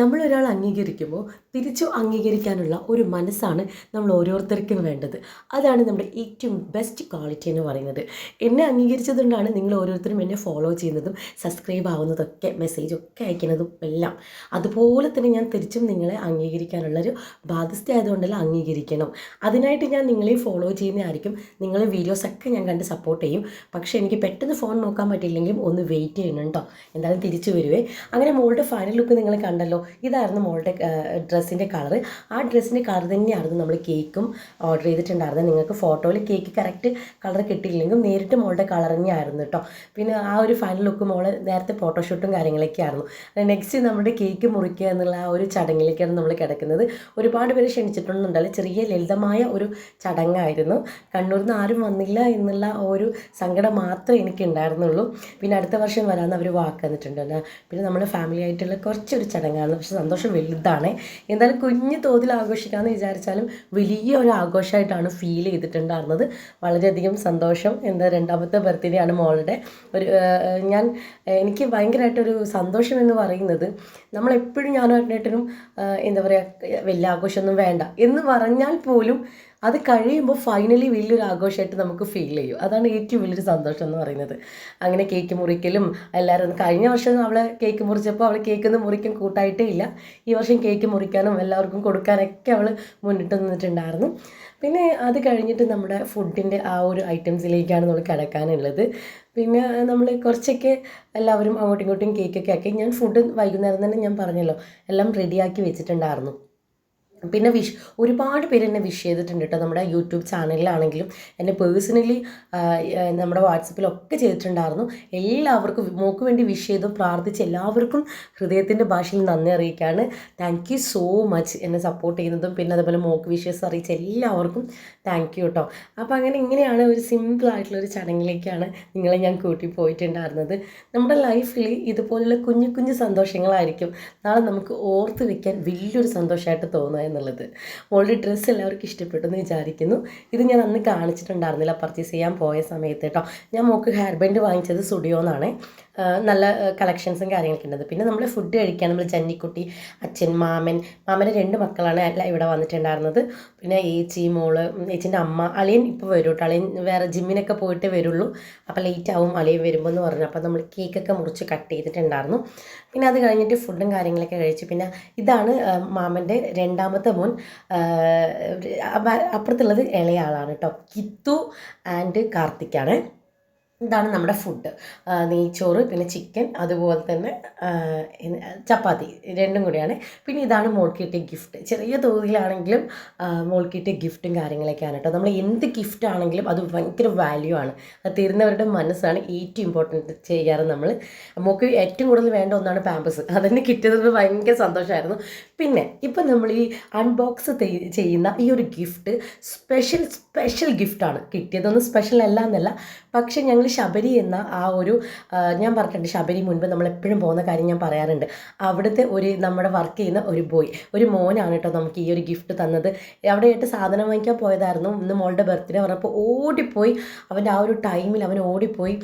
നമ്മളൊരാൾ അംഗീകരിക്കുമ്പോൾ തിരിച്ചു അംഗീകരിക്കാനുള്ള ഒരു മനസ്സാണ് നമ്മൾ ഓരോരുത്തർക്കും വേണ്ടത്. അതാണ് നമ്മുടെ ഏറ്റവും ബെസ്റ്റ് ക്വാളിറ്റി എന്ന് പറയുന്നത്. എന്നെ അംഗീകരിച്ചതുകൊണ്ടാണ് നിങ്ങൾ ഓരോരുത്തരും എന്നെ ഫോളോ ചെയ്യുന്നതും സബ്സ്ക്രൈബ് ആവുന്നതൊക്കെ മെസ്സേജൊക്കെ അയക്കുന്നതും എല്ലാം. അതുപോലെ തന്നെ ഞാൻ തിരിച്ചും നിങ്ങളെ അംഗീകരിക്കാനുള്ളൊരു ബാധ്യസ്ഥയായതുകൊണ്ടല്ല അംഗീകരിക്കണം. അതിനായിട്ട് ഞാൻ നിങ്ങളെ ഫോളോ ചെയ്യുന്നതായിരിക്കും. നിങ്ങളെ വീഡിയോസൊക്കെ ഞാൻ കണ്ട് സപ്പോർട്ട് ചെയ്യും. പക്ഷേ എനിക്ക് പെട്ടെന്ന് ഫോൺ നോക്കാൻ പറ്റില്ലെങ്കിലും ഒന്ന് വെയിറ്റ് ചെയ്യണം കേട്ടോ. എന്തായാലും തിരിച്ചു വരുവേ. അങ്ങനെ മോളുടെ ഫൈനൽ ലുക്ക് നിങ്ങൾ കണ്ടല്ലോ. ഇതായിരുന്നു മോളുടെ ഡ്രസ്സിൻ്റെ കളറ്. ആ ഡ്രസ്സിൻ്റെ കളർ തന്നെയായിരുന്നു നമ്മൾ കേക്കും ഓർഡർ ചെയ്തിട്ടുണ്ടായിരുന്നത്. നിങ്ങൾക്ക് ഫോട്ടോയിൽ കേക്ക് കറക്റ്റ് കളർ കിട്ടിയില്ലെങ്കിൽ നേരിട്ട് മോളുടെ കളർ തന്നെയായിരുന്നു കേട്ടോ. പിന്നെ ആ ഒരു ഫൈനൽ ലുക്ക് മോള് നേരത്തെ ഫോട്ടോഷൂട്ടും കാര്യങ്ങളൊക്കെ ആയിരുന്നു. നെക്സ്റ്റ് നമ്മുടെ കേക്ക് മുറിക്കുക എന്നുള്ള ആ ഒരു ചടങ്ങിലേക്കാണ് നമ്മൾ കിടക്കുന്നത്. ഒരുപാട് പേര് ക്ഷണിച്ചിട്ടുണ്ടെന്നല്ല, ചെറിയ ലളിതമായ ഒരു ചടങ്ങായിരുന്നു. കണ്ണൂരിൽ നിന്ന് ആരും വന്നില്ല എന്നുള്ള ഒരു സങ്കടം മാത്രമേ എനിക്ക് ഉണ്ടായിരുന്നുള്ളൂ. പിന്നെ അടുത്ത വർഷം വരാമെന്ന് അവർ വാക്ക് തന്നിട്ടുണ്ട്. പിന്നെ നമ്മുടെ ഫാമിലി ആയിട്ടുള്ള കുറച്ചൊരു ചടങ്ങാണ്. പക്ഷെ സന്തോഷം വലുതാണ്. എന്തായാലും കുഞ്ഞു തോതിൽ ആഘോഷിക്കാമെന്ന് വിചാരിച്ചാലും വലിയ ഒരു ആഘോഷമായിട്ടാണ് ഫീൽ ചെയ്തിട്ടുണ്ടായിരുന്നത്. വളരെയധികം സന്തോഷം. രണ്ടാമത്തെ ബർത്ത്ഡേ ആണ് മോളുടെ. എനിക്ക് ഭയങ്കരമായിട്ടൊരു സന്തോഷം എന്ന് പറയുന്നത്, നമ്മളെപ്പോഴും ഞാനും ഏട്ടനും എന്താ പറയുക, വലിയ ആഘോഷമൊന്നും വേണ്ട എന്ന് പറഞ്ഞാൽ പോലും അത് കഴിയുമ്പോൾ ഫൈനലി വലിയൊരു ആഘോഷമായിട്ട് നമുക്ക് ഫീൽ ചെയ്യും. അതാണ് ഏറ്റവും വലിയൊരു സന്തോഷം എന്ന് പറയുന്നത്. അങ്ങനെ കേക്ക് മുറിക്കലും എല്ലാവരും, കഴിഞ്ഞ വർഷം അവൾ കേക്ക് മുറിച്ചപ്പോൾ അവൾ കേക്കൊന്നും മുറിക്കാൻ കൂട്ടായിട്ടേ ഇല്ല. ഈ വർഷം കേക്ക് മുറിക്കാനും എല്ലാവർക്കും കൊടുക്കാനൊക്കെ അവൾ മുന്നിട്ട് നിന്നിട്ടുണ്ടായിരുന്നു. പിന്നെ അത് കഴിഞ്ഞിട്ട് നമ്മുടെ ഫുഡിൻ്റെ ആ ഒരു ഐറ്റംസിലേക്കാണ് നമ്മൾ കിടക്കാനുള്ളത്. പിന്നെ നമ്മൾ കുറച്ചൊക്കെ എല്ലാവരും അങ്ങോട്ടും ഇങ്ങോട്ടും കേക്കൊക്കെ ആക്കി, ഞാൻ ഫുഡ് വൈകുന്നേരം തന്നെ ഞാൻ പറഞ്ഞല്ലോ എല്ലാം റെഡിയാക്കി വെച്ചിട്ടുണ്ടായിരുന്നു. പിന്നെ ഒരുപാട് പേര് എന്നെ വിഷ് ചെയ്തിട്ടുണ്ട് കേട്ടോ. നമ്മുടെ യൂട്യൂബ് ചാനലിലാണെങ്കിലും എന്നെ പേഴ്സണലി നമ്മുടെ വാട്സപ്പിലൊക്കെ ചെയ്തിട്ടുണ്ടായിരുന്നു. എല്ലാവർക്കും മോക്ക് വേണ്ടി വിഷ് ചെയ്തും പ്രാർത്ഥിച്ച് എല്ലാവർക്കും ഹൃദയത്തിൻ്റെ ഭാഷയിൽ നന്ദി അറിയിക്കുകയാണ്. താങ്ക് യു സോ മച്ച് എന്നെ സപ്പോർട്ട് ചെയ്യുന്നതും പിന്നെ അതുപോലെ മോക്ക് വിഷസ് അറിയിച്ച എല്ലാവർക്കും താങ്ക് യു കേട്ടോ. അപ്പോൾ ഇങ്ങനെയാണ് ഒരു സിമ്പിളായിട്ടുള്ളൊരു ചടങ്ങിലേക്കാണ് നിങ്ങളെ ഞാൻ കൂട്ടി പോയിട്ടുണ്ടായിരുന്നത്. നമ്മുടെ ലൈഫിൽ ഇതുപോലുള്ള കുഞ്ഞു കുഞ്ഞു സന്തോഷങ്ങളായിരിക്കും നാളെ നമുക്ക് ഓർത്ത് വെക്കാൻ വലിയൊരു സന്തോഷമായിട്ട് തോന്നുക എന്നുള്ളത്. മോളുടെ ഡ്രസ്സ് എല്ലാവർക്കും ഇഷ്ടപ്പെട്ടു എന്ന് വിചാരിക്കുന്നു. ഇത് ഞാൻ അന്ന് കാണിച്ചിട്ടുണ്ടായിരുന്നില്ല പർച്ചേസ് ചെയ്യാൻ പോയ സമയത്ത് കേട്ടോ. ഞാൻ മോൾക്ക് ഹെയർ ബാൻഡ് വാങ്ങിച്ചത് സ്റ്റുഡിയോന്നാണ്. നല്ല കളക്ഷൻസും കാര്യങ്ങളൊക്കെ ഉണ്ടത്. പിന്നെ നമ്മൾ ഫുഡ് കഴിക്കാൻ നമ്മൾ ജന്നിക്കുട്ടി, അച്ഛൻ, മാമൻ്റെ 2 മക്കളാണ് എല്ലാം ഇവിടെ വന്നിട്ടുണ്ടായിരുന്നത്. പിന്നെ മോള്, ഏച്ചിൻ്റെ അമ്മ, അളിയൻ ഇപ്പോൾ വരും കേട്ടോ. അളിയൻ വേറെ ജിമ്മിനൊക്കെ പോയിട്ട് വരുള്ളൂ. അപ്പോൾ ലേറ്റ് ആവും അളിയൻ വരുമ്പോൾ എന്ന് പറഞ്ഞു. അപ്പോൾ നമ്മൾ കേക്കൊക്കെ മുറിച്ച് കട്ട് ചെയ്തിട്ടുണ്ടായിരുന്നു. പിന്നെ അത് കഴിഞ്ഞിട്ട് ഫുഡും കാര്യങ്ങളൊക്കെ കഴിച്ചു. പിന്നെ ഇതാണ് മാമൻ്റെ 2ാമത്തെ മോൻ. അപ്പുറത്തുള്ളത് ഇളയ ആളാണ് കേട്ടോ. കിത്തു ആൻഡ് കാർത്തിക്കാണ്. ഇതാണ് നമ്മുടെ ഫുഡ്. നെയ്ച്ചോറ്, പിന്നെ ചിക്കൻ, അതുപോലെ തന്നെ ചപ്പാത്തി, 2ഉം കൂടിയാണ്. പിന്നെ ഇതാണ് മോൾക്ക് കിട്ടിയ ഗിഫ്റ്റ്. ചെറിയ തോതിലാണെങ്കിലും മോൾക്ക് കിട്ടിയ ഗിഫ്റ്റും കാര്യങ്ങളൊക്കെയാണ് കേട്ടോ. നമ്മൾ എന്ത് ഗിഫ്റ്റ് ആണെങ്കിലും അത് ഭയങ്കര വാല്യൂ ആണ്. അത് തരുന്നവരുടെ മനസ്സാണ് ഏറ്റവും ഇമ്പോർട്ടൻറ്റ് ചെയ്യാറ്. നമ്മൾ മോൾക്ക് ഏറ്റവും കൂടുതൽ വേണ്ട ഒന്നാണ് പാമ്പേഴ്സ്. അതന്നെ കിട്ടിയത് ഭയങ്കര സന്തോഷമായിരുന്നു. പിന്നെ ഇപ്പം നമ്മൾ ഈ അൺബോക്സ് ചെയ്യുന്ന ഈ ഒരു ഗിഫ്റ്റ് സ്പെഷ്യൽ ഗിഫ്റ്റാണ്. കിട്ടിയതൊന്നും സ്പെഷ്യൽ അല്ല എന്നല്ല, പക്ഷേ ഞങ്ങൾ ശബരി എന്ന ആ ഒരു ഞാൻ പറഞ്ഞിട്ടുണ്ട്, ശബരി മുൻപ് നമ്മളെപ്പോഴും പോകുന്ന കാര്യം ഞാൻ പറയാറുണ്ട്. അവിടുത്തെ നമ്മുടെ വർക്ക് ചെയ്യുന്ന ഒരു മോനാണ് കേട്ടോ നമുക്ക് ഈ ഒരു ഗിഫ്റ്റ് തന്നത്. അവിടെയായിട്ട് സാധനം വാങ്ങിക്കാൻ പോയതായിരുന്നു. ഇന്ന് മോളുടെ ബർത്ത്ഡേ പറഞ്ഞപ്പോൾ ഓടിപ്പോയി, അവൻ്റെ ആ ഒരു ടൈമിൽ അവൻ ഓടിപ്പോയി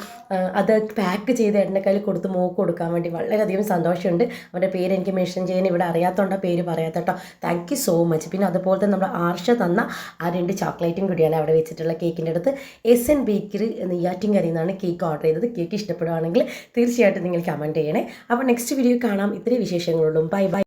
അത് പാക്ക് ചെയ്ത് ഏട്ടൻ്റെ കയ്യിൽ കൊടുത്ത് മോക്ക് കൊടുക്കാൻ വേണ്ടി. വളരെയധികം സന്തോഷമുണ്ട്. അവൻ്റെ പേര് എനിക്ക് മെൻഷൻ ചെയ്യാൻ ഇവിടെ അറിയാത്തതുകൊണ്ട് പേര് പറയാത്ത കേട്ടോ. Thank you so much. പിന്നെ അതുപോലെ തന്നെ നമ്മുടെ ആർഷ തന്ന ആ 2 ചോക്ലേറ്റും കൂടിയാണ് അവിടെ വെച്ചിട്ടുള്ള കേക്കിൻ്റെ അടുത്ത്. SN ബേക്കറി നെയ്യാറ്റിൻകരയിൽ നിന്നാണ് കേക്ക് ഓർഡർ ചെയ്തത്. കേക്ക് ഇഷ്ടപ്പെടുകയാണെങ്കിൽ തീർച്ചയായിട്ടും നിങ്ങൾ കമൻറ്റ് ചെയ്യണേ. അപ്പോൾ നെക്സ്റ്റ് വീഡിയോ കാണാം. ഇത്രയും വിശേഷങ്ങളുള്ളൂ. Bye bye.